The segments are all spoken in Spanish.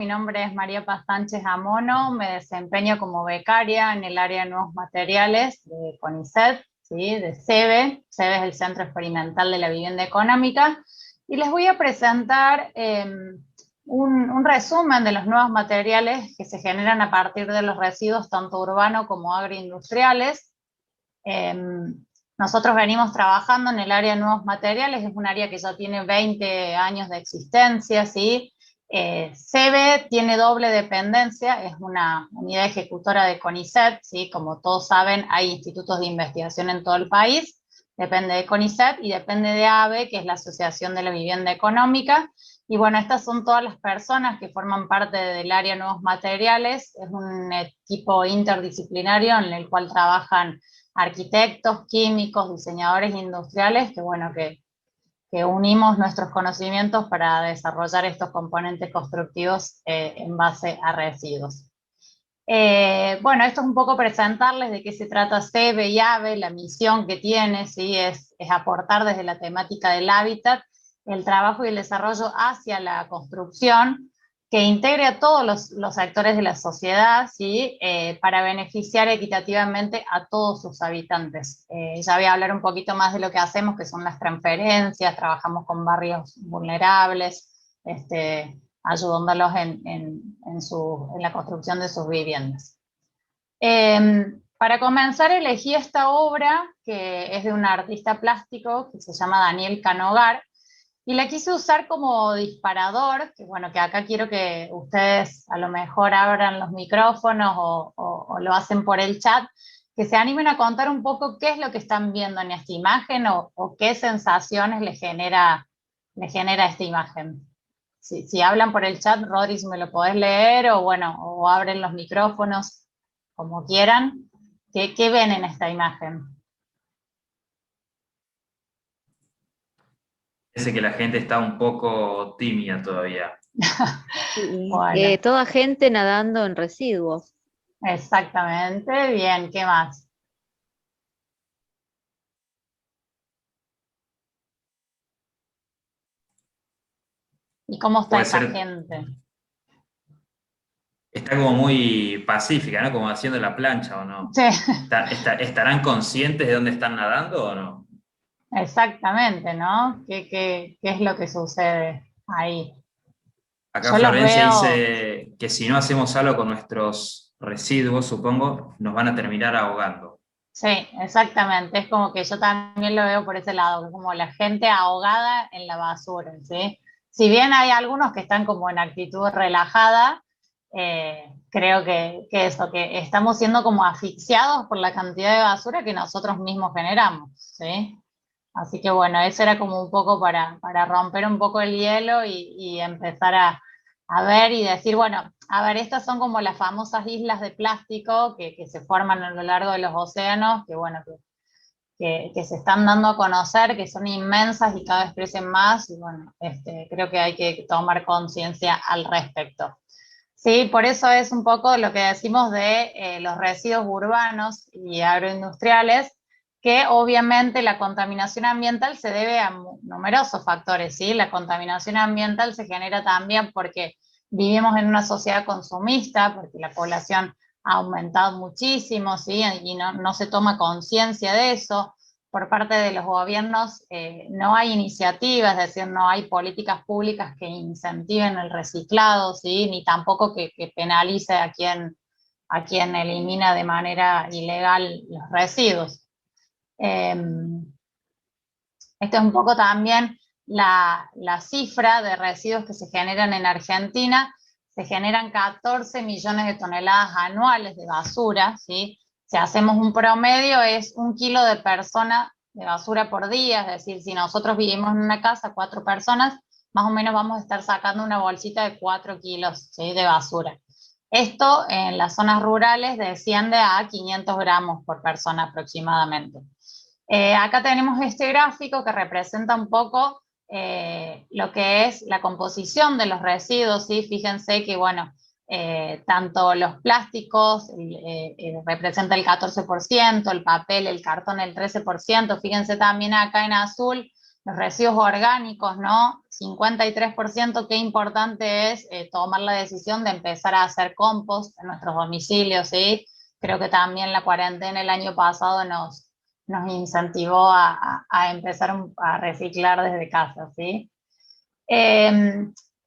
Mi nombre es María Paz Sánchez Amono, me desempeño como becaria en el área de nuevos materiales de CONICET, ¿sí? De CEBE. CEBE es el Centro Experimental de la Vivienda Económica, y les voy a presentar un resumen de los nuevos materiales que se generan a partir de los residuos tanto urbanos como agroindustriales. Nosotros venimos trabajando en el área de nuevos materiales, es un área que ya tiene 20 años de existencia, ¿sí? CEBE tiene doble dependencia, es una unidad ejecutora de CONICET, ¿sí? Como todos saben, hay institutos de investigación en todo el país, depende de CONICET y depende de AVE, que es la Asociación de la Vivienda Económica. Y bueno, estas son todas las personas que forman parte del área Nuevos Materiales. Es un equipo interdisciplinario en el cual trabajan arquitectos, químicos, diseñadores industriales, que bueno, que unimos nuestros conocimientos para desarrollar estos componentes constructivos en base a residuos. Bueno, esto es un poco presentarles de qué se trata CEBE y AVE, la misión que tiene, ¿sí? es aportar desde la temática del hábitat, el trabajo y el desarrollo hacia la construcción, que integre a todos los sectores de la sociedad, ¿sí? Para beneficiar equitativamente a todos sus habitantes. Ya voy a hablar un poquito más de lo que hacemos, que son las transferencias, trabajamos con barrios vulnerables, ayudándolos en la construcción de sus viviendas. Para comenzar elegí esta obra, que es de un artista plástico que se llama Daniel Canogar, y la quise usar como disparador, que bueno, que acá quiero que ustedes a lo mejor abran los micrófonos o lo hacen por el chat, que se animen a contar un poco qué es lo que están viendo en esta imagen o qué sensaciones les genera esta imagen. Si hablan por el chat, Rodri, si me lo podés leer, o bueno, o abren los micrófonos, como quieran. ¿Qué ven en esta imagen? Parece que la gente está un poco tímida todavía. Bueno, Toda gente nadando en residuos. exactamente. Bien, ¿qué más? ¿Y cómo está Puede esa ser, gente? está como muy pacífica, ¿no? Como haciendo la plancha, ¿o no? Sí, ¿Estarán conscientes de dónde están nadando o no? exactamente, ¿no? ¿Qué es lo que sucede ahí? Acá Yo los Florencia veo, dice que si no hacemos algo con nuestros residuos, supongo, nos van a terminar ahogando. sí, exactamente. Es como que yo también lo veo por ese lado, como la gente ahogada en la basura, ¿sí? Si bien hay algunos que están como en actitud relajada, creo que eso, que estamos siendo como asfixiados por la cantidad de basura que nosotros mismos generamos, ¿sí? Así que bueno, eso era como un poco para romper un poco el hielo y empezar a ver y decir, bueno, a ver, estas son como las famosas islas de plástico que se forman a lo largo de los océanos, que bueno, que se están dando a conocer, que son inmensas y cada vez crecen más, y bueno, creo que hay que tomar conciencia al respecto. Sí, por eso es un poco lo que decimos de los residuos urbanos y agroindustriales, que obviamente la contaminación ambiental se debe a numerosos factores, ¿sí? La contaminación ambiental se genera también porque vivimos en una sociedad consumista, porque la población ha aumentado muchísimo, ¿sí? Y no se toma conciencia de eso. Por parte de los gobiernos no hay iniciativas, es decir, no hay políticas públicas que incentiven el reciclado, ¿sí? Ni tampoco que penalice a quien elimina de manera ilegal los residuos. Esto es un poco también la cifra de residuos que se generan en Argentina. Se generan 14 millones de toneladas anuales de basura, ¿sí? Si hacemos un promedio es 1 kilo de persona de basura por día, es decir, si nosotros vivimos en una casa, 4 personas, más o menos vamos a estar sacando una bolsita de 4 kilos, ¿sí? De basura. Esto en las zonas rurales desciende a 500 gramos por persona aproximadamente. Acá tenemos este gráfico que representa un poco lo que es la composición de los residuos, ¿sí? Fíjense que, bueno, tanto los plásticos representa el 14%, el papel, el cartón el 13%, fíjense también acá en azul los residuos orgánicos, ¿no? 53%, qué importante es tomar la decisión de empezar a hacer compost en nuestros domicilios, ¿sí? Creo que también la cuarentena el año pasado nos incentivó a empezar a reciclar desde casa, ¿sí?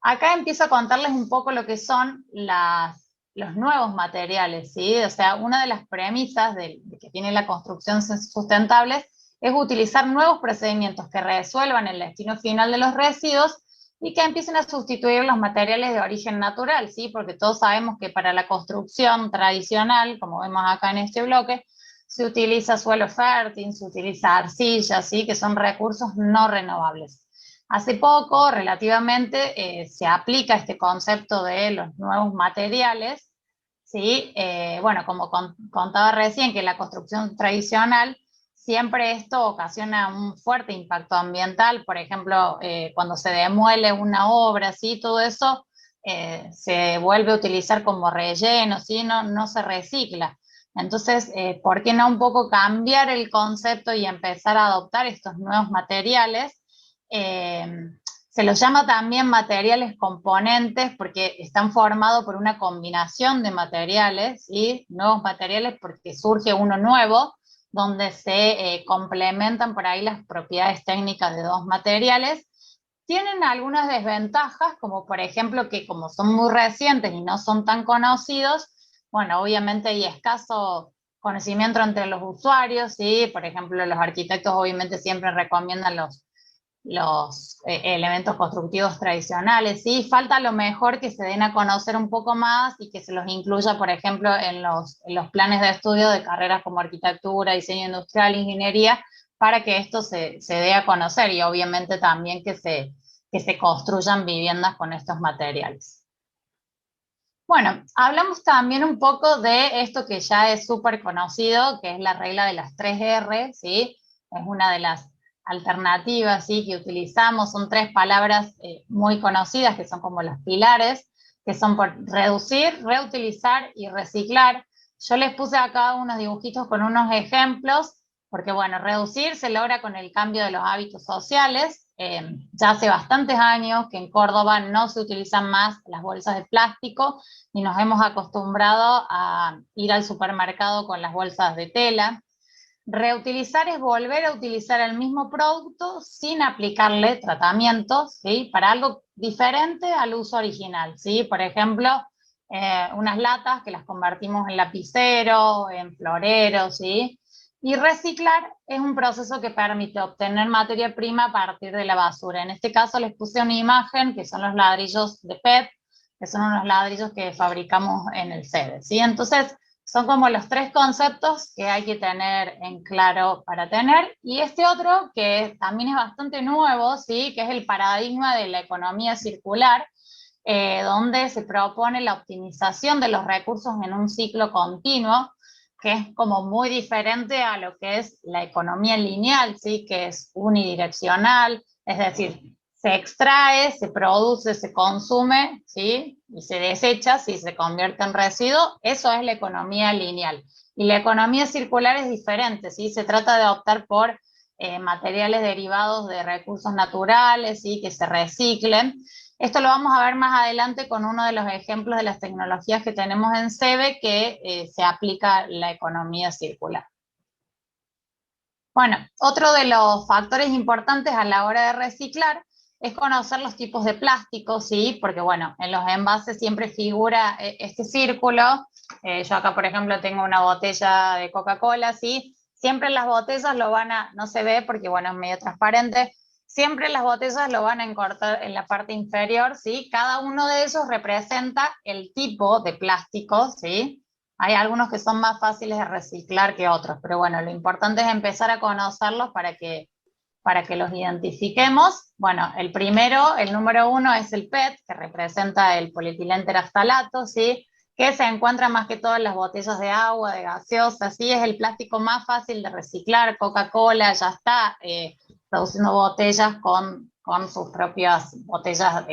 Acá empiezo a contarles un poco lo que son los nuevos materiales, ¿sí? O sea, una de las premisas de que tiene la construcción sustentable es utilizar nuevos procedimientos que resuelvan el destino final de los residuos y que empiecen a sustituir los materiales de origen natural, ¿sí? Porque todos sabemos que para la construcción tradicional, como vemos acá en este bloque, se utiliza suelo fértil, se utiliza arcilla, ¿sí? Que son recursos no renovables. Hace poco, relativamente, se aplica este concepto de los nuevos materiales, ¿sí? Bueno, como contaba recién, que la construcción tradicional, siempre esto ocasiona un fuerte impacto ambiental. Por ejemplo, cuando se demuele una obra, ¿sí? Todo eso se vuelve a utilizar como relleno, ¿sí? No se recicla. Entonces, ¿por qué no un poco cambiar el concepto y empezar a adoptar estos nuevos materiales? Se los llama también materiales componentes porque están formados por una combinación de materiales, ¿sí? Nuevos materiales porque surge uno nuevo, donde se complementan por ahí las propiedades técnicas de dos materiales. Tienen algunas desventajas, como por ejemplo que como son muy recientes y no son tan conocidos, bueno, obviamente hay escaso conocimiento entre los usuarios, ¿sí? Por ejemplo, los arquitectos obviamente siempre recomiendan los elementos constructivos tradicionales, ¿sí? Falta a lo mejor que se den a conocer un poco más y que se los incluya, por ejemplo, en los planes de estudio de carreras como arquitectura, diseño industrial, ingeniería, para que esto se dé a conocer y obviamente también que se construyan viviendas con estos materiales. Bueno, hablamos también un poco de esto que ya es súper conocido, que es la regla de las 3R, ¿sí? Es una de las alternativas, ¿sí? Que utilizamos, son 3 palabras muy conocidas, que son como los pilares, que son por reducir, reutilizar y reciclar. Yo les puse acá unos dibujitos con unos ejemplos, porque bueno, reducir se logra con el cambio de los hábitos sociales. Ya hace bastantes años que en Córdoba no se utilizan más las bolsas de plástico, y nos hemos acostumbrado a ir al supermercado con las bolsas de tela. Reutilizar es volver a utilizar el mismo producto sin aplicarle tratamientos, ¿sí? Para algo diferente al uso original, ¿sí? Por ejemplo, unas latas que las convertimos en lapicero, en florero, ¿sí? Y reciclar es un proceso que permite obtener materia prima a partir de la basura. En este caso les puse una imagen que son los ladrillos de PET, que son unos ladrillos que fabricamos en el CEDE, ¿sí? Entonces, son como los 3 conceptos que hay que tener en claro para tener. Y este otro, que también es bastante nuevo, ¿sí? Que es el paradigma de la economía circular, donde se propone la optimización de los recursos en un ciclo continuo, que es como muy diferente a lo que es la economía lineal, ¿sí? Que es unidireccional, es decir, se extrae, se produce, se consume, ¿sí? Y se desecha, si se convierte en residuo. Eso es la economía lineal. Y la economía circular es diferente, ¿sí? Se trata de optar por materiales derivados de recursos naturales, ¿sí? Que se reciclen. Esto lo vamos a ver más adelante con uno de los ejemplos de las tecnologías que tenemos en CEBE que se aplica la economía circular. Bueno, otro de los factores importantes a la hora de reciclar es conocer los tipos de plástico, ¿sí? Porque bueno, en los envases siempre figura este círculo. Yo acá, por ejemplo, tengo una botella de Coca-Cola, ¿sí? Siempre las botellas lo van a, no se ve porque bueno, es medio transparente, siempre las botellas lo van a encortar en la parte inferior, ¿sí? Cada uno de ellos representa el tipo de plástico, ¿sí? Hay algunos que son más fáciles de reciclar que otros, pero bueno, lo importante es empezar a conocerlos para que los identifiquemos. Bueno, el primero, el número 1 es el PET, que representa el polietileno teraftalato, ¿sí? Que se encuentra más que todo en las botellas de agua, de gaseosa, ¿sí? Es el plástico más fácil de reciclar. Coca-Cola ya está produciendo botellas con sus propias botellas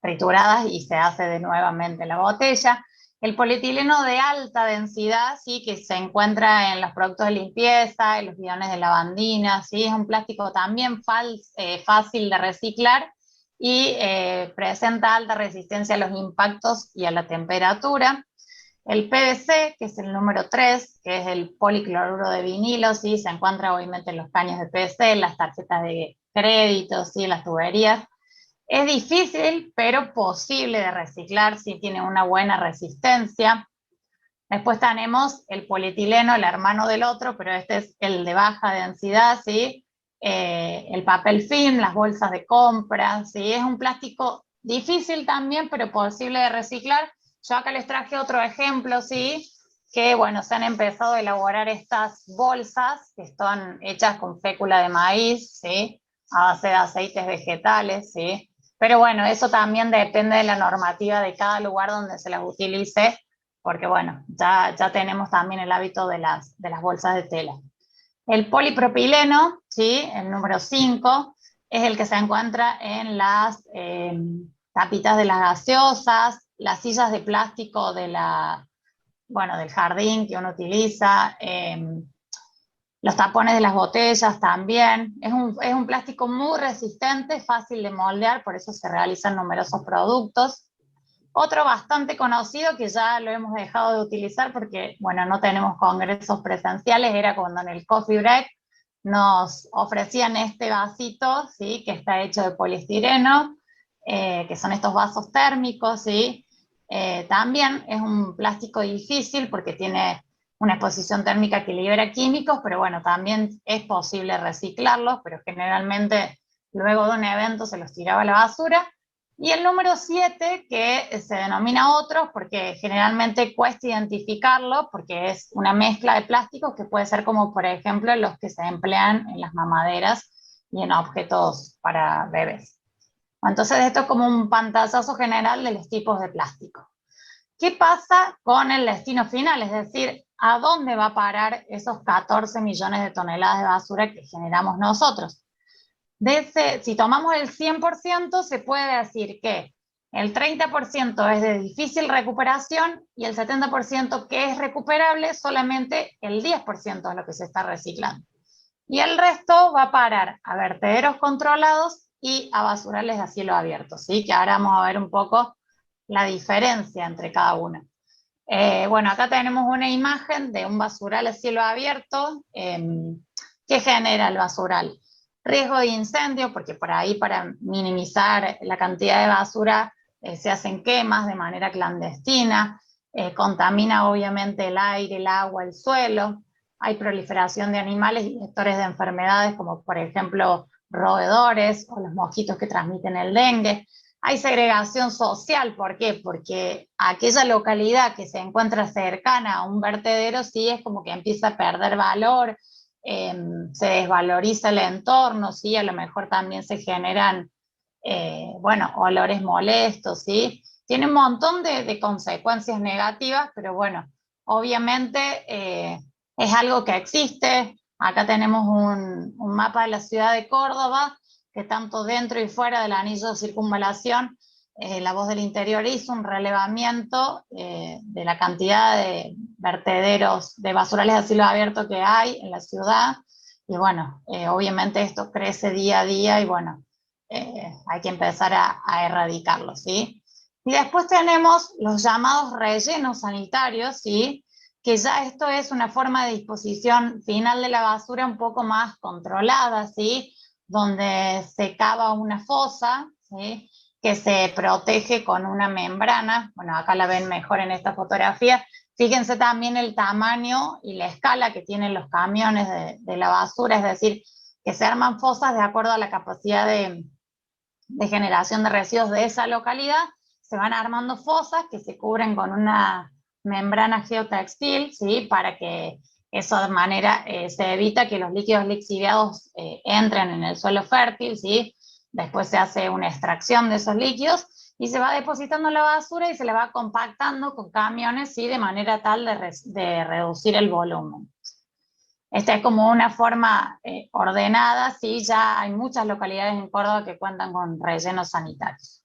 trituradas y se hace de nuevamente la botella. El polietileno de alta densidad, ¿sí? Que se encuentra en los productos de limpieza, en los bidones de lavandina, ¿sí? Es un plástico también fácil de reciclar y presenta alta resistencia a los impactos y a la temperatura. El PVC, que es el número 3, que es el policloruro de vinilo, ¿sí? Se encuentra obviamente en los caños de PVC, en las tarjetas de crédito, ¿sí? En las tuberías. Es difícil, pero posible de reciclar si tiene una buena resistencia. Después tenemos el polietileno, el hermano del otro, pero este es el de baja densidad, ¿sí? El papel film, las bolsas de compra, ¿sí? Es un plástico difícil también, pero posible de reciclar. Yo acá les traje otro ejemplo, ¿sí? Que, bueno, se han empezado a elaborar estas bolsas que están hechas con fécula de maíz, ¿sí? A base de aceites vegetales, ¿sí? Pero bueno, eso también depende de la normativa de cada lugar donde se las utilice, porque bueno, ya tenemos también el hábito de las bolsas de tela. El polipropileno, ¿sí? El número 5, es el que se encuentra en las tapitas de las gaseosas, las sillas de plástico del jardín que uno utiliza, los tapones de las botellas también. Es un plástico muy resistente, fácil de moldear, por eso se realizan numerosos productos. Otro bastante conocido que ya lo hemos dejado de utilizar porque, bueno, no tenemos congresos presenciales, era cuando en el coffee break nos ofrecían este vasito, ¿sí? Que está hecho de poliestireno, que son estos vasos térmicos, ¿sí? También es un plástico difícil porque tiene una exposición térmica que libera químicos, pero bueno, también es posible reciclarlos, pero generalmente luego de un evento se los tiraba a la basura. Y el número 7, que se denomina otros, porque generalmente cuesta identificarlo, porque es una mezcla de plásticos que puede ser como, por ejemplo, los que se emplean en las mamaderas y en objetos para bebés. Entonces esto es como un pantallazo general de los tipos de plástico. ¿Qué pasa con el destino final? Es decir, ¿a dónde va a parar esos 14 millones de toneladas de basura que generamos nosotros? Si tomamos el 100%, se puede decir que el 30% es de difícil recuperación y el 70% que es recuperable, solamente el 10% es lo que se está reciclando. Y el resto va a parar a vertederos controlados y a basurales a cielo abierto, ¿sí? Que ahora vamos a ver un poco la diferencia entre cada una. Bueno, acá tenemos una imagen de un basural a cielo abierto. ¿Qué genera el basural? Riesgo de incendio, porque por ahí para minimizar la cantidad de basura se hacen quemas de manera clandestina, contamina obviamente el aire, el agua, el suelo, hay proliferación de animales y vectores de enfermedades como por ejemplo roedores o los mosquitos que transmiten el dengue. Hay segregación social, ¿por qué? Porque aquella localidad que se encuentra cercana a un vertedero sí es como que empieza a perder valor, se desvaloriza el entorno, ¿sí? A lo mejor también se generan, bueno, olores molestos, ¿sí? Tiene un montón de consecuencias negativas, pero bueno, obviamente es algo que existe. Acá tenemos un mapa de la ciudad de Córdoba, que tanto dentro y fuera del anillo de circunvalación, La Voz del Interior hizo un relevamiento de la cantidad de vertederos, de basurales a cielo abierto que hay en la ciudad, y bueno, obviamente esto crece día a día y bueno, hay que empezar a erradicarlo, ¿sí? Y después tenemos los llamados rellenos sanitarios, ¿sí? Que ya esto es una forma de disposición final de la basura un poco más controlada, ¿sí? Donde se cava una fosa, ¿sí? Que se protege con una membrana. Bueno, acá la ven mejor en esta fotografía. Fíjense también el tamaño y la escala que tienen los camiones de la basura, es decir, que se arman fosas de acuerdo a la capacidad de generación de residuos de esa localidad. Se van armando fosas que se cubren con una membrana geotextil, ¿sí? Para que eso de manera se evita que los líquidos lixiviados entren en el suelo fértil, ¿sí? Después se hace una extracción de esos líquidos y se va depositando la basura y se la va compactando con camiones, ¿sí? De manera tal de reducir el volumen. Esta es como una forma ordenada, sí, ya hay muchas localidades en Córdoba que cuentan con rellenos sanitarios.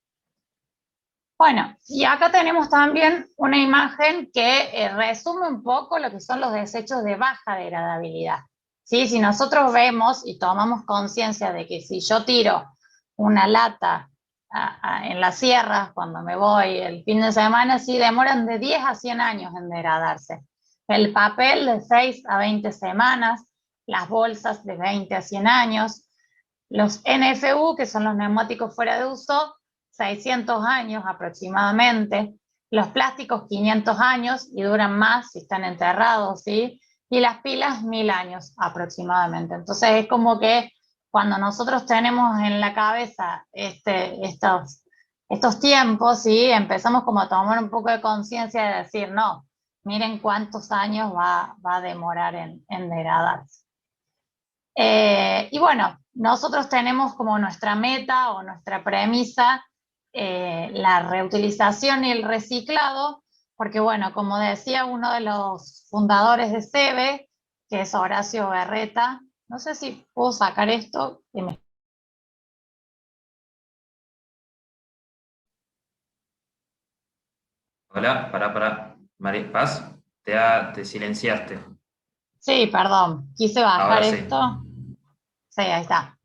Bueno, y acá tenemos también una imagen que resume un poco lo que son los desechos de baja degradabilidad. ¿Sí? Si nosotros vemos y tomamos conciencia de que si yo tiro una lata en las sierras, cuando me voy el fin de semana, sí demoran de 10 a 100 años en degradarse. El papel de 6 a 20 semanas, las bolsas de 20 a 100 años, los NFU, que son los neumáticos fuera de uso, 600 años aproximadamente, los plásticos 500 años y duran más si están enterrados, ¿sí? Y las pilas 1000 años aproximadamente. Entonces es como que cuando nosotros tenemos en la cabeza estos tiempos, ¿sí? Empezamos como a tomar un poco de conciencia de decir, no, miren cuántos años va a demorar en degradarse. Y bueno, nosotros tenemos como nuestra meta o nuestra premisa la reutilización y el reciclado, porque bueno, como decía uno de los fundadores de SEBE, que es Horacio Berreta, no sé si puedo sacar esto. Hola, pará. María Paz, te silenciaste. Sí, perdón, quise bajar Ahora sí. esto. Sí, ahí está.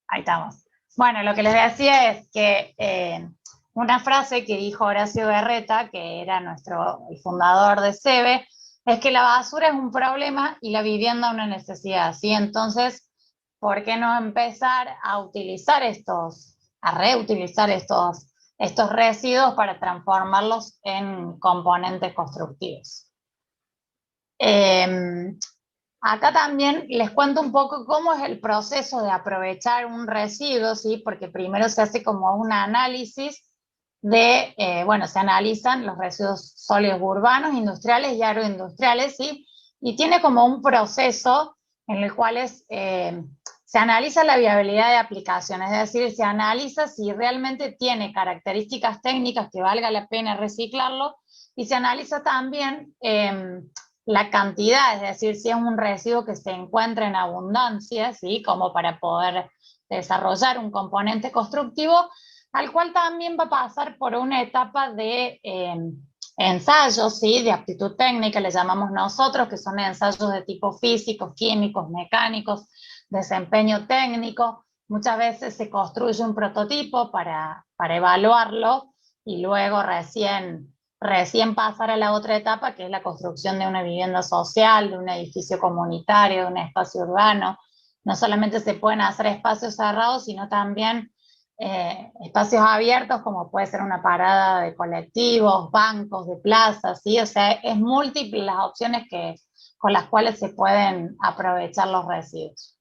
Ahí estamos. Bueno, lo que les decía es que una frase que dijo Horacio Berreta, que era el fundador de SEBE, es que la basura es un problema y la vivienda una necesidad, ¿sí? Entonces, ¿por qué no empezar a utilizar a reutilizar estos residuos para transformarlos en componentes constructivos? Acá también les cuento un poco cómo es el proceso de aprovechar un residuo, ¿sí? Porque primero se hace como un análisis bueno, se analizan los residuos sólidos urbanos, industriales y agroindustriales, ¿sí? Y tiene como un proceso en el cual se analiza la viabilidad de aplicación, es decir, se analiza si realmente tiene características técnicas que valga la pena reciclarlo, y se analiza también la cantidad, es decir, si es un residuo que se encuentra en abundancia, ¿sí? Como para poder desarrollar un componente constructivo, al cual también va a pasar por una etapa de ensayos, ¿sí? De aptitud técnica, le llamamos nosotros, que son ensayos de tipo físicos, químicos, mecánicos, desempeño técnico. Muchas veces se construye un prototipo para evaluarlo y luego recién pasar a la otra etapa, que es la construcción de una vivienda social, de un edificio comunitario, de un espacio urbano. No solamente se pueden hacer espacios cerrados, sino también espacios abiertos, como puede ser una parada de colectivos, bancos, de plazas, ¿sí? O sea, es múltiples las opciones con las cuales se pueden aprovechar los residuos.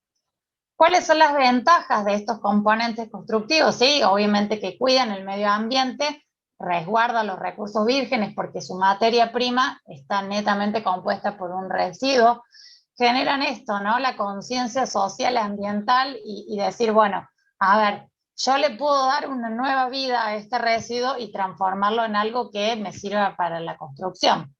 ¿Cuáles son las ventajas de estos componentes constructivos? Sí, obviamente que cuidan el medio ambiente, resguardan los recursos vírgenes porque su materia prima está netamente compuesta por un residuo. Generan esto, ¿no? La conciencia social ambiental y decir, bueno, a ver, yo le puedo dar una nueva vida a este residuo y transformarlo en algo que me sirva para la construcción.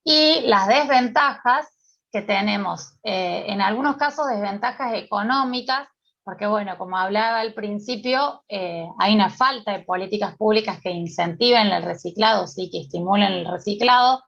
Y las desventajas que tenemos, en algunos casos desventajas económicas, porque bueno, como hablaba al principio, hay una falta de políticas públicas que incentiven el reciclado, sí, que estimulen el reciclado,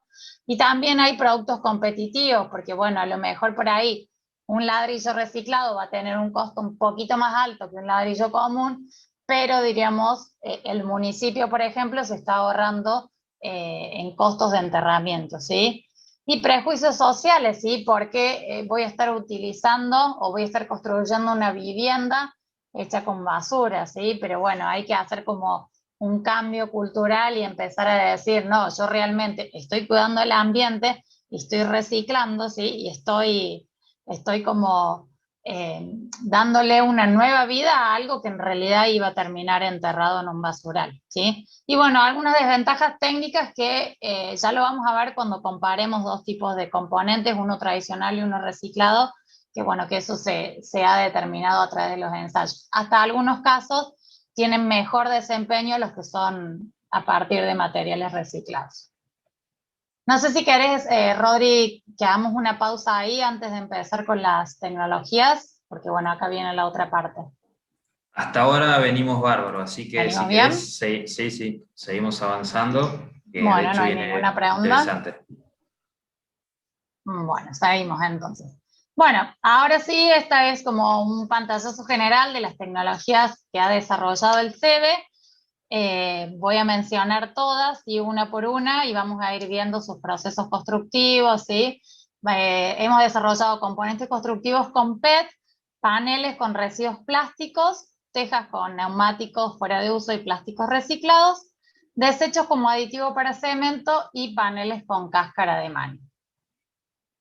y también hay productos competitivos, porque bueno, a lo mejor por ahí un ladrillo reciclado va a tener un costo un poquito más alto que un ladrillo común, pero diríamos, el municipio, por ejemplo, se está ahorrando en costos de enterramiento, ¿sí? Y prejuicios sociales, ¿sí? Porque voy a estar utilizando o voy a estar construyendo una vivienda hecha con basura, ¿sí? Pero bueno, hay que hacer como un cambio cultural y empezar a decir, no, yo realmente estoy cuidando el ambiente y estoy reciclando, ¿sí? Y estoy como dándole una nueva vida a algo que en realidad iba a terminar enterrado en un basural, ¿sí? Y bueno, algunas desventajas técnicas que ya lo vamos a ver cuando comparemos dos tipos de componentes, uno tradicional y uno reciclado, que bueno, que eso se ha determinado a través de los ensayos. Hasta algunos casos tienen mejor desempeño los que son a partir de materiales reciclados. No sé si querés, Rodri, que hagamos una pausa ahí antes de empezar con las tecnologías, porque bueno, acá viene la otra parte. Hasta ahora venimos bárbaro, así que ¿Venimos si bien? querés, sí, seguimos avanzando, que de Bueno, no hecho hay ninguna viene pregunta. interesante. Bueno, seguimos entonces. Bueno, ahora sí, esta es como un pantallazo general de las tecnologías que ha desarrollado el CEBE. Voy a mencionar todas y una por una y vamos a ir viendo sus procesos constructivos, ¿sí? Hemos desarrollado componentes constructivos con PET, paneles con residuos plásticos, tejas con neumáticos fuera de uso y plásticos reciclados, desechos como aditivo para cemento y paneles con cáscara de maní.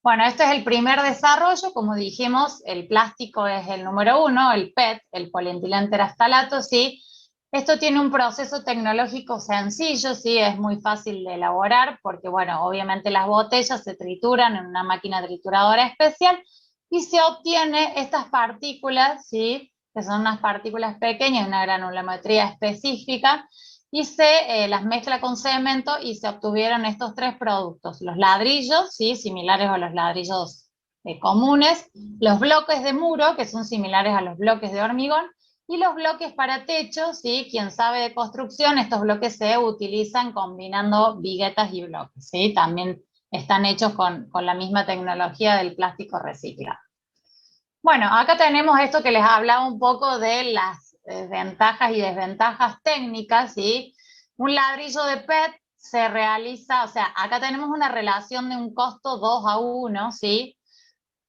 Bueno, este es el primer desarrollo, como dijimos, el plástico es el número 1, el PET, el polietileno teraftalato, ¿sí? Esto tiene un proceso tecnológico sencillo, ¿sí? Es muy fácil de elaborar porque, bueno, obviamente las botellas se trituran en una máquina trituradora especial y se obtiene estas partículas, ¿sí? Que son unas partículas pequeñas, una granulometría específica, y se las mezcla con cemento y se obtuvieron estos tres productos. Los ladrillos, ¿sí? Similares a los ladrillos comunes, los bloques de muro, que son similares a los bloques de hormigón, y los bloques para techo, ¿sí? Quien sabe de construcción, estos bloques se utilizan combinando viguetas y bloques, ¿sí? También están hechos con la misma tecnología del plástico reciclado. Bueno, acá tenemos esto que les hablaba un poco de las ventajas y desventajas técnicas, ¿sí? Un ladrillo de PET se realiza, o sea, acá tenemos una relación de un costo 2:1, ¿sí?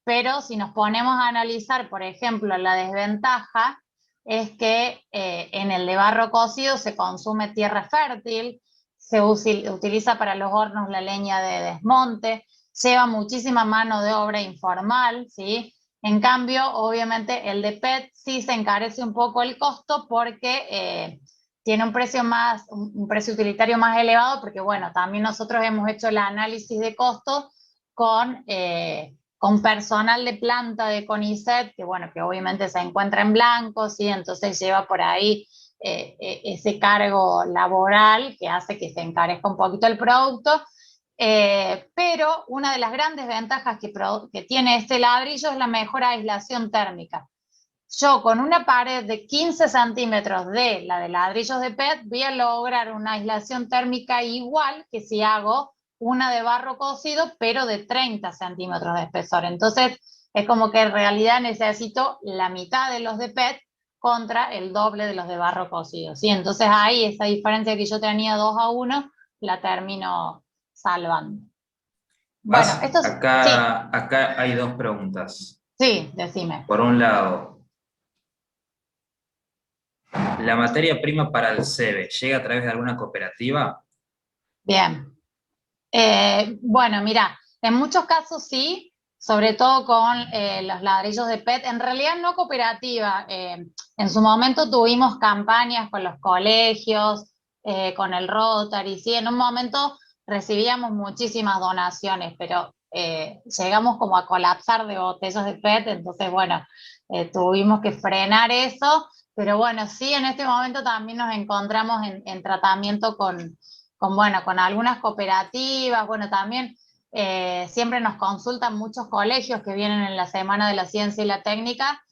Pero si nos ponemos a analizar, por ejemplo, la desventaja es que en el de barro cocido se consume tierra fértil, se utiliza para los hornos la leña de desmonte, lleva muchísima mano de obra informal, ¿sí? En cambio, obviamente, el de PET sí se encarece un poco el costo porque tiene un precio utilitario más elevado, porque bueno, también nosotros hemos hecho el análisis de costos con personal de planta de CONICET, que bueno, que obviamente se encuentra en blanco, ¿sí? Entonces lleva por ahí ese cargo laboral que hace que se encarezca un poquito el producto, pero una de las grandes ventajas que tiene este ladrillo es la mejor aislación térmica. Yo con una pared de 15 centímetros de la de ladrillos de PET voy a lograr una aislación térmica igual que si hago una de barro cocido, pero de 30 centímetros de espesor. Entonces, es como que en realidad necesito la mitad de los de PET contra el doble de los de barro cocido, ¿sí? Entonces ahí esa diferencia que yo tenía 2:1 la termino salvando. Bueno, esto sí, Acá hay dos preguntas. sí, decime. Por un lado, ¿la materia prima para el CEBE llega a través de alguna cooperativa? Bien. Bueno, mira, en muchos casos sí, sobre todo con los ladrillos de PET, en realidad no cooperativa. En su momento tuvimos campañas con los colegios, con el Rotary, sí, en un momento recibíamos muchísimas donaciones, pero llegamos como a colapsar de botellas de PET, entonces bueno, tuvimos que frenar eso, pero bueno, sí, en este momento también nos encontramos en tratamiento bueno, con algunas cooperativas, bueno, también siempre nos consultan muchos colegios que vienen en la Semana de la Ciencia y la Técnica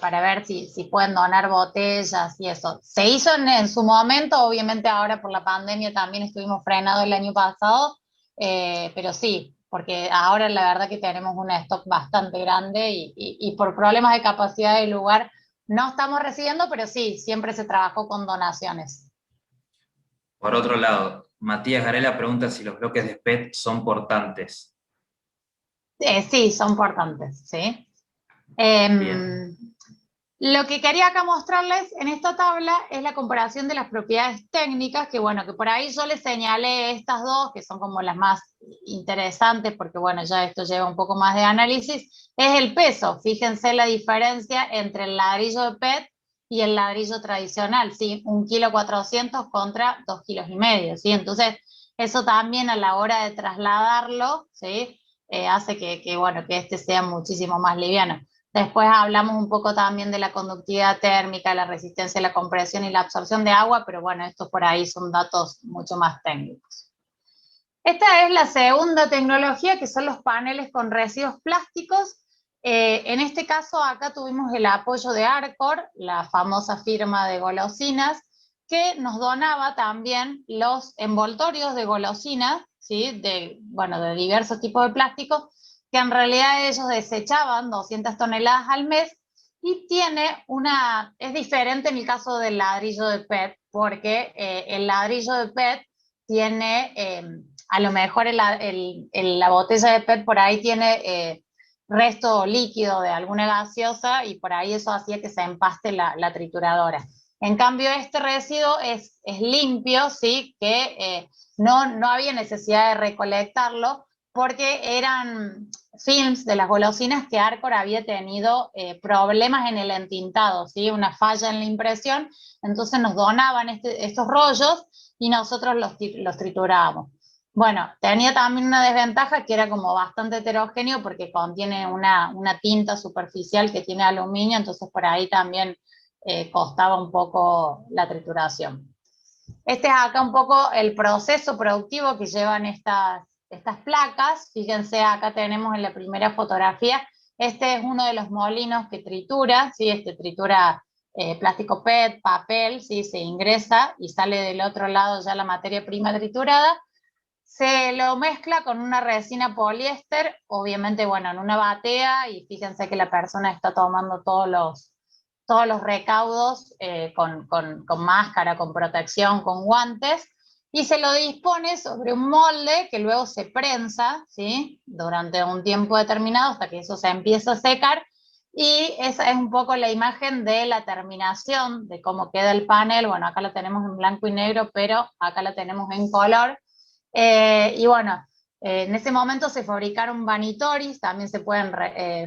para ver si pueden donar botellas y eso. Se hizo en su momento, obviamente ahora por la pandemia también estuvimos frenados el año pasado, pero sí, porque ahora la verdad que tenemos un stock bastante grande y por problemas de capacidad de lugar no estamos recibiendo, pero sí, siempre se trabajó con donaciones. Por otro lado, Matías Garela pregunta si los bloques de PET son portantes. Sí, son importantes, ¿sí? Bien. Lo que quería acá mostrarles en esta tabla es la comparación de las propiedades técnicas, que bueno, que por ahí yo les señalé estas dos, que son como las más interesantes, porque bueno, ya esto lleva un poco más de análisis, es el peso. Fíjense la diferencia entre el ladrillo de PET y el ladrillo tradicional, ¿sí? 1,4 kg contra 2,5 kg, ¿sí? Entonces, eso también a la hora de trasladarlo, ¿sí? Hace bueno, que este sea muchísimo más liviano. Después hablamos un poco también de la conductividad térmica, la resistencia a la compresión y la absorción de agua, pero bueno, estos por ahí son datos mucho más técnicos. Esta es la segunda tecnología, que son los paneles con residuos plásticos. En este caso, acá tuvimos el apoyo de Arcor, la famosa firma de golosinas, que nos donaba también los envoltorios de golosinas, ¿sí? Bueno, de diversos tipos de plásticos, que en realidad ellos desechaban 200 toneladas al mes, y es diferente en el caso del ladrillo de PET, porque el ladrillo de PET tiene, a lo mejor la botella de PET por ahí tiene resto líquido de alguna gaseosa, y por ahí eso hacía que se empaste la trituradora. En cambio, este residuo es limpio, ¿sí? Que no había necesidad de recolectarlo, porque eran films de las golosinas que Arcor había tenido problemas en el entintado, ¿sí? Una falla en la impresión, entonces nos donaban estos rollos y nosotros los triturábamos. Bueno, tenía también una desventaja, que era como bastante heterogéneo, porque contiene una tinta superficial que tiene aluminio, entonces por ahí también costaba un poco la trituración. Este es acá un poco el proceso productivo que llevan estas placas. Fíjense, acá tenemos en la primera fotografía, este es uno de los molinos que tritura, ¿sí? Este tritura plástico PET, papel, ¿sí? Se ingresa y sale del otro lado ya la materia prima triturada. Se lo mezcla con una resina poliéster, obviamente, bueno, en una batea, y fíjense que la persona está tomando todos los recaudos con máscara, con protección, con guantes, y se lo dispone sobre un molde que luego se prensa, ¿sí? Durante un tiempo determinado hasta que eso se empieza a secar, y esa es un poco la imagen de la terminación, de cómo queda el panel. Bueno, acá lo tenemos en blanco y negro, pero acá lo tenemos en color. Y bueno, en ese momento se fabricaron vanitoris, también se pueden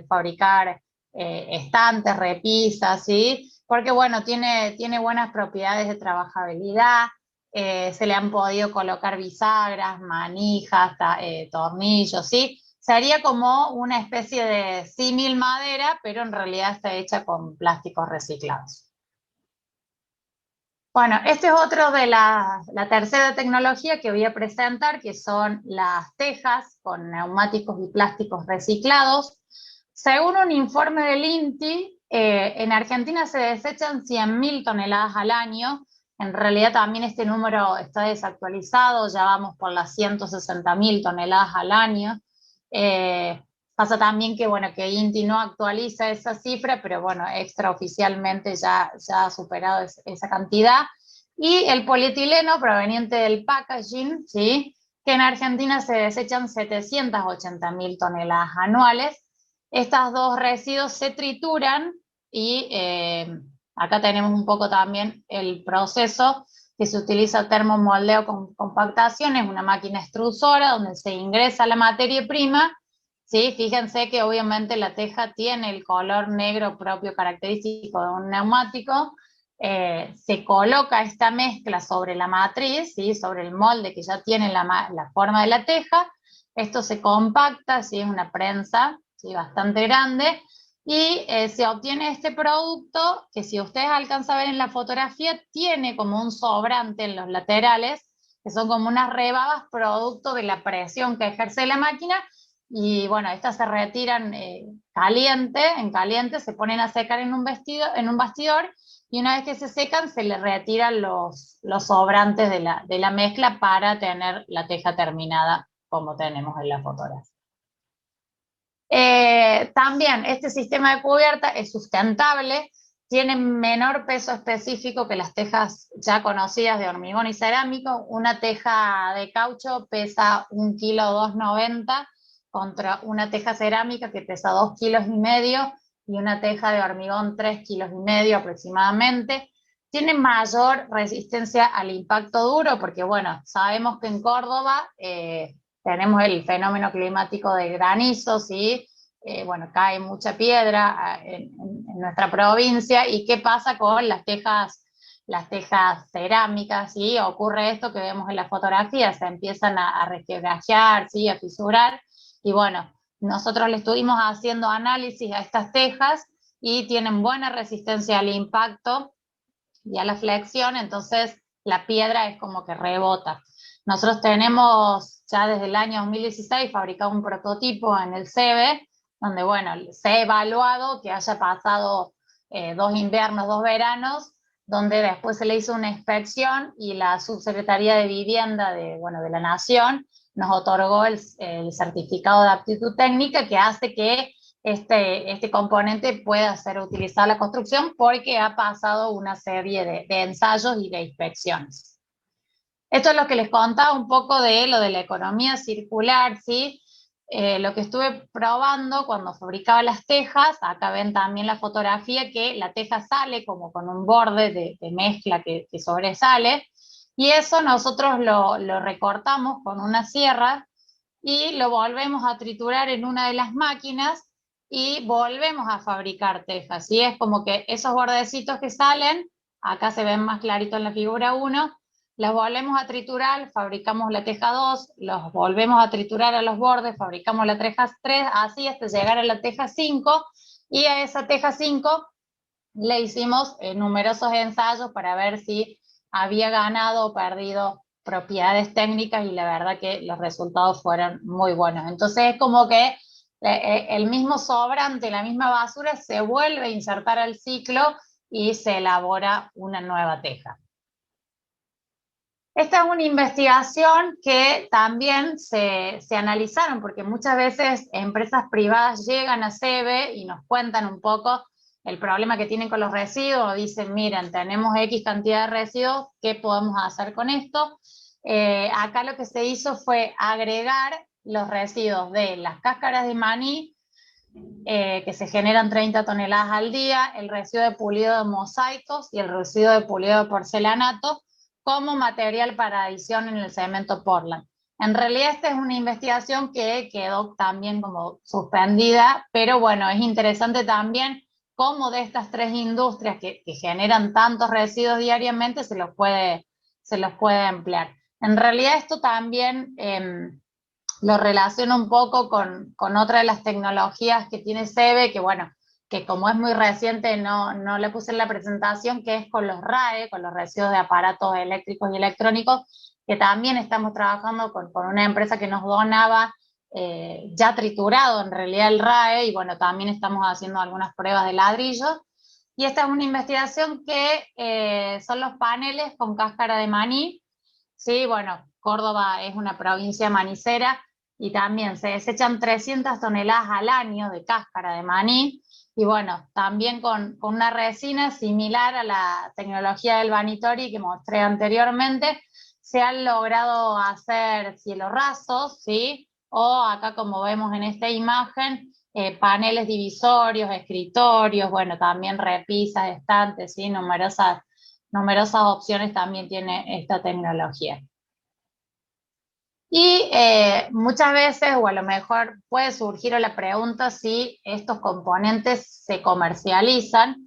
fabricar estantes, repisas, ¿sí? Porque bueno, tiene buenas propiedades de trabajabilidad, se le han podido colocar bisagras, manijas, tornillos, ¿sí? Sería como una especie de símil madera, pero en realidad está hecha con plásticos reciclados. Bueno, este es otro de la tercera tecnología que voy a presentar, que son las tejas con neumáticos y plásticos reciclados. Según un informe del INTI, en Argentina se desechan 100.000 toneladas al año. En realidad también este número está desactualizado, ya vamos por las 160.000 toneladas al año. Pasa también que, bueno, que INTI no actualiza esa cifra, pero bueno, extraoficialmente ya ha superado esa cantidad. Y el polietileno proveniente del packaging, ¿sí? Que en Argentina se desechan 780.000 toneladas anuales. Estos dos residuos se trituran y acá tenemos un poco también el proceso que se utiliza: termomoldeo con compactación, es una máquina extrusora donde se ingresa la materia prima. Sí, fíjense que obviamente la teja tiene el color negro propio característico de un neumático. Se coloca esta mezcla sobre la matriz, ¿sí? Sobre el molde que ya tiene la forma de la teja. Esto se compacta, ¿sí? Es una prensa, ¿sí? Bastante grande, y se obtiene este producto que, si ustedes alcanzan a ver en la fotografía, tiene como un sobrante en los laterales, que son como unas rebabas producto de la presión que ejerce la máquina. Y bueno, estas se retiran en caliente, se ponen a secar en un bastidor, y una vez que se secan se le retiran los sobrantes de la mezcla para tener la teja terminada como tenemos en la fotografía. También este sistema de cubierta es sustentable, tiene menor peso específico que las tejas ya conocidas de hormigón y cerámico. Una teja de caucho pesa 1,290 kg contra una teja cerámica que pesa 2,5 kg, y una teja de hormigón 3,5 kg aproximadamente. Tiene mayor resistencia al impacto duro, porque bueno, sabemos que en Córdoba tenemos el fenómeno climático de granizo, ¿sí? Bueno, cae mucha piedra en nuestra provincia. ¿Y qué pasa con las tejas cerámicas? ¿Sí? Ocurre esto que vemos en la fotografía, se empiezan a resquebrajar, ¿sí? A fisurar, y bueno, nosotros le estuvimos haciendo análisis a estas tejas y tienen buena resistencia al impacto y a la flexión, entonces la piedra es como que rebota. Nosotros tenemos ya desde el año 2016 fabricado un prototipo en el CEBE, donde bueno, se ha evaluado que haya pasado 2 inviernos, 2 veranos, donde después se le hizo una inspección, y la Subsecretaría de Vivienda de la Nación nos otorgó el certificado de aptitud técnica que hace que este componente pueda ser utilizado en la construcción porque ha pasado una serie de ensayos y de inspecciones. Esto es lo que les contaba un poco de lo de la economía circular, ¿sí? Lo que estuve probando cuando fabricaba las tejas, acá ven también la fotografía que la teja sale como con un borde de mezcla que sobresale, y eso nosotros lo recortamos con una sierra y lo volvemos a triturar en una de las máquinas y volvemos a fabricar tejas, ¿sí? Es como que esos bordecitos que salen, acá se ven más clarito en la figura 1, los volvemos a triturar, fabricamos la teja 2, los volvemos a triturar a los bordes, fabricamos la teja 3, así hasta llegar a la teja 5, y a esa teja 5 le hicimos numerosos ensayos para ver si había ganado o perdido propiedades técnicas, y la verdad que los resultados fueron muy buenos. Entonces es como que el mismo sobrante, la misma basura se vuelve a insertar al ciclo y se elabora una nueva teja. Esta es una investigación que también se analizaron, porque muchas veces empresas privadas llegan a CEBE y nos cuentan un poco el problema que tienen con los residuos, dicen, miren, tenemos X cantidad de residuos, ¿qué podemos hacer con esto? Acá lo que se hizo fue agregar los residuos de las cáscaras de maní, que se generan 30 toneladas al día, el residuo de pulido de mosaicos y el residuo de pulido de porcelanato, como material para adición en el cemento Portland. En realidad esta es una investigación que quedó también como suspendida, pero bueno, es interesante también cómo de estas tres industrias que generan tantos residuos diariamente se los puede emplear. En realidad esto también lo relaciono un poco con otra de las tecnologías que tiene CEBE, que bueno, que como es muy reciente no le puse en la presentación, que es con los RAE, con los residuos de aparatos eléctricos y electrónicos, que también estamos trabajando con una empresa que nos donaba ya triturado en realidad el RAE, y bueno, también estamos haciendo algunas pruebas de ladrillos. Y esta es una investigación que son los paneles con cáscara de maní. Sí, bueno, Córdoba es una provincia manicera y también se desechan 300 toneladas al año de cáscara de maní, y bueno, también con una resina similar a la tecnología del Vanitori que mostré anteriormente, se han logrado hacer cielos rasos, ¿sí? O acá como vemos en esta imagen, paneles divisorios, escritorios, bueno, también repisas, estantes, ¿sí? Numerosas opciones también tiene esta tecnología. Y muchas veces, o a lo mejor puede surgir la pregunta si estos componentes se comercializan.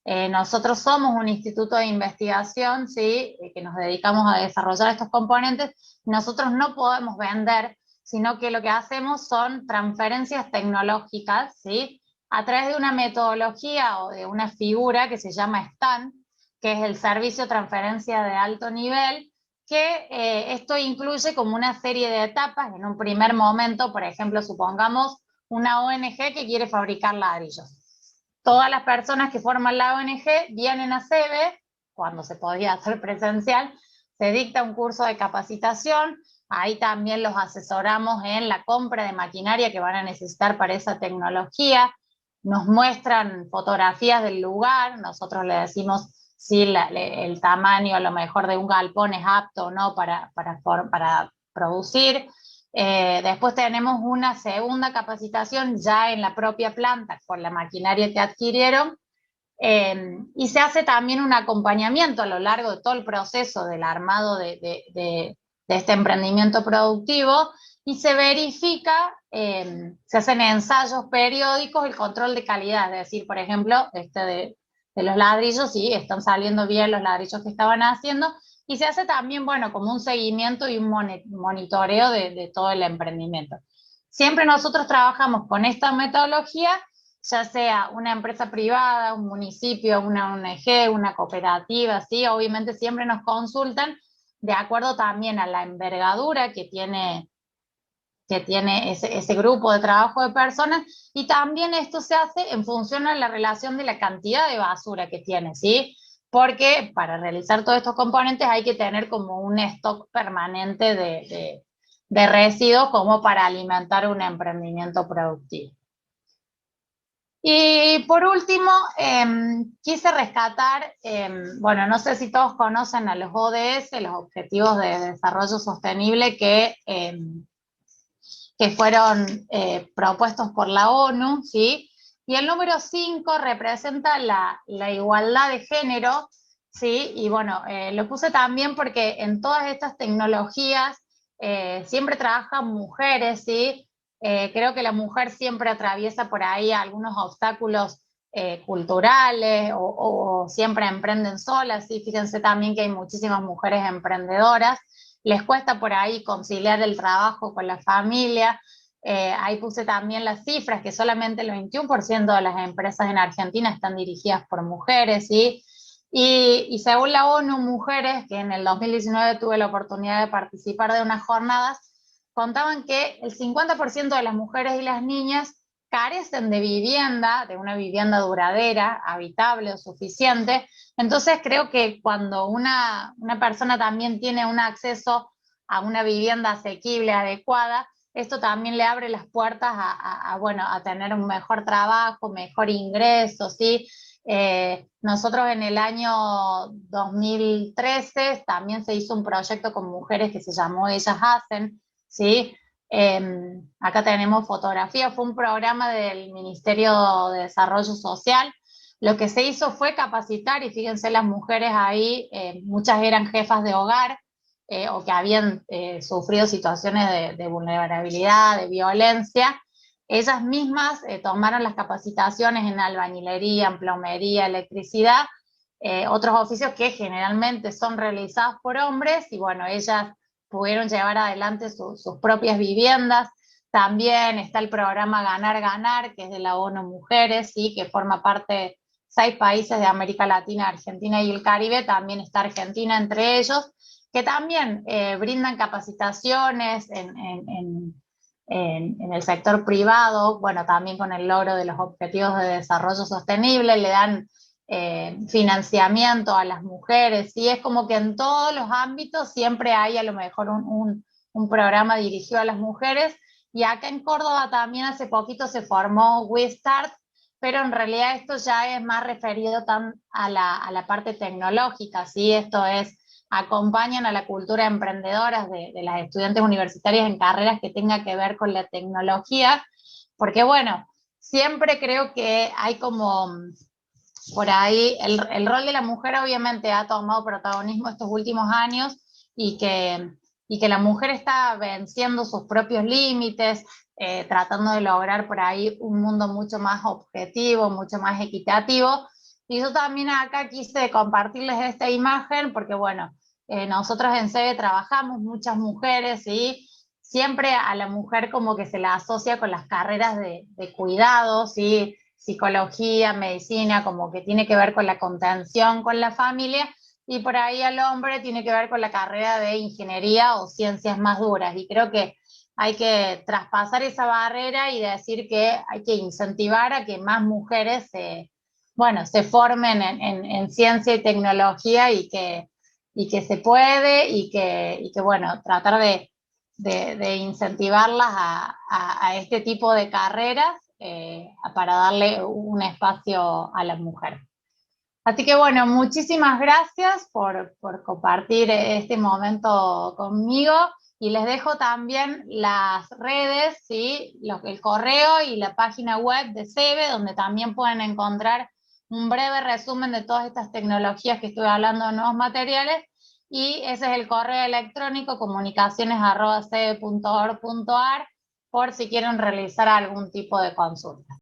Nosotros somos un instituto de investigación, ¿sí? Que nos dedicamos a desarrollar estos componentes. Nosotros no podemos vender, sino que lo que hacemos son transferencias tecnológicas, ¿sí? A través de una metodología o de una figura que se llama STAN, que es el Servicio de Transferencia de Alto Nivel, que esto incluye como una serie de etapas. En un primer momento, por ejemplo, supongamos una ONG que quiere fabricar ladrillos. Todas las personas que forman la ONG vienen a CEBE, cuando se podía hacer presencial, se dicta un curso de capacitación, ahí también los asesoramos en la compra de maquinaria que van a necesitar para esa tecnología, nos muestran fotografías del lugar, nosotros le decimos si el tamaño a lo mejor de un galpón es apto o no para producir. Después tenemos una segunda capacitación ya en la propia planta con la maquinaria que adquirieron, y se hace también un acompañamiento a lo largo de todo el proceso del armado de este emprendimiento productivo, y se verifica, se hacen ensayos periódicos, el control de calidad, es decir, por ejemplo, de los ladrillos, sí, están saliendo bien los ladrillos que estaban haciendo, y se hace también, bueno, como un seguimiento y un monitoreo de todo el emprendimiento. Siempre nosotros trabajamos con esta metodología, ya sea una empresa privada, un municipio, una ONG, una cooperativa, ¿sí? Obviamente siempre nos consultan de acuerdo también a la envergadura que tiene ese grupo de trabajo de personas, y también esto se hace en función a la relación de la cantidad de basura que tiene, ¿sí? Porque para realizar todos estos componentes hay que tener como un stock permanente de de residuos como para alimentar un emprendimiento productivo. Y por último, quise rescatar, bueno, no sé si todos conocen a los ODS, los Objetivos de Desarrollo Sostenible que fueron propuestos por la ONU, ¿sí? Y el número 5 representa la igualdad de género, ¿sí? Y bueno, lo puse también porque en todas estas tecnologías siempre trabajan mujeres, ¿sí? Creo que la mujer siempre atraviesa por ahí algunos obstáculos culturales o siempre emprenden solas, ¿sí? Fíjense también que hay muchísimas mujeres emprendedoras, les cuesta por ahí conciliar el trabajo con la familia. Ahí puse también las cifras, que solamente el 21% de las empresas en Argentina están dirigidas por mujeres, ¿sí? Y según la ONU Mujeres, que en el 2019 tuve la oportunidad de participar de unas jornadas, contaban que el 50% de las mujeres y las niñas carecen de vivienda, de una vivienda duradera, habitable o suficiente. Entonces creo que cuando una persona también tiene un acceso a una vivienda asequible, adecuada, esto también le abre las puertas bueno, a tener un mejor trabajo, mejor ingreso, ¿sí? Nosotros en el año 2013 también se hizo un proyecto con mujeres que se llamó Ellas Hacen, ¿sí? Acá tenemos fotografía, fue un programa del Ministerio de Desarrollo Social. Lo que se hizo fue capacitar, y fíjense las mujeres ahí, muchas eran jefas de hogar, o que habían sufrido situaciones de vulnerabilidad, de violencia. Ellas mismas tomaron las capacitaciones en albañilería, en plomería, electricidad, otros oficios que generalmente son realizados por hombres, y bueno, ellas pudieron llevar adelante sus propias viviendas. También está el programa Ganar, Ganar, que es de la ONU Mujeres, ¿sí? Que forma parte de 6 países de América Latina, Argentina y el Caribe, también está Argentina entre ellos, que también brindan capacitaciones en el sector privado, bueno, también con el logro de los Objetivos de Desarrollo Sostenible, le dan financiamiento a las mujeres, y es como que en todos los ámbitos siempre hay a lo mejor un programa dirigido a las mujeres, y acá en Córdoba también hace poquito se formó We Start, pero en realidad esto ya es más referido a la parte tecnológica, ¿sí? Esto es, acompañan a la cultura emprendedora de las estudiantes universitarias en carreras que tengan que ver con la tecnología, porque bueno, siempre creo que hay como por ahí, el rol de la mujer obviamente ha tomado protagonismo estos últimos años, y que la mujer está venciendo sus propios límites, tratando de lograr por ahí un mundo mucho más objetivo, mucho más equitativo. Y yo también acá quise compartirles esta imagen porque, bueno, nosotros en SEBE trabajamos muchas mujeres, y siempre a la mujer como que se la asocia con las carreras de cuidados, ¿sí? Psicología, medicina, como que tiene que ver con la contención con la familia, y por ahí al hombre tiene que ver con la carrera de ingeniería o ciencias más duras. Y creo que hay que traspasar esa barrera y decir que hay que incentivar a que más mujeres bueno, se formen en ciencia y tecnología, y que se puede, y que bueno, tratar de incentivarlas a este tipo de carreras para darle un espacio a la mujer. Así que bueno, muchísimas gracias por compartir este momento conmigo, y les dejo también las redes, ¿sí? El correo y la página web de SEBE, donde también pueden encontrar un breve resumen de todas estas tecnologías que estoy hablando de nuevos materiales, y ese es el correo electrónico comunicaciones@sebe.org.ar por si quieren realizar algún tipo de consulta.